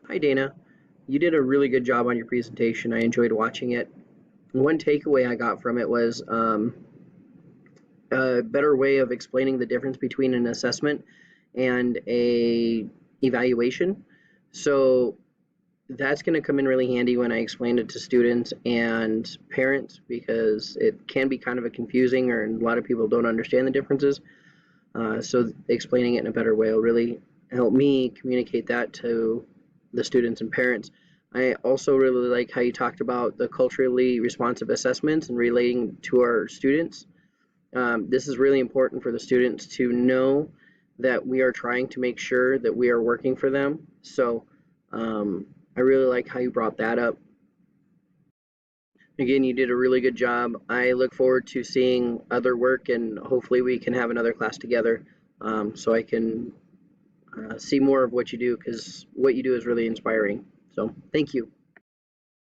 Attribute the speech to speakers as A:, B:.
A: Hi, Dana. You did a really good job on your presentation. I enjoyed watching it. One takeaway I got from it was a better way of explaining the difference between an assessment and a evaluation. So that's going to come in really handy when I explain it to students and parents because it can be kind of a confusing or a lot of people don't understand the differences. So explaining it in a better way will really help me communicate that to the students and parents. I also really like how you talked about the culturally responsive assessments and relating to our students. This is really important for the students to know that we are trying to make sure that we are working for them. So I really like how you brought that up. Again, you did a really good job. I look forward to seeing other work and hopefully we can have another class together so I can see more of what you do because what you do is really inspiring. So thank you.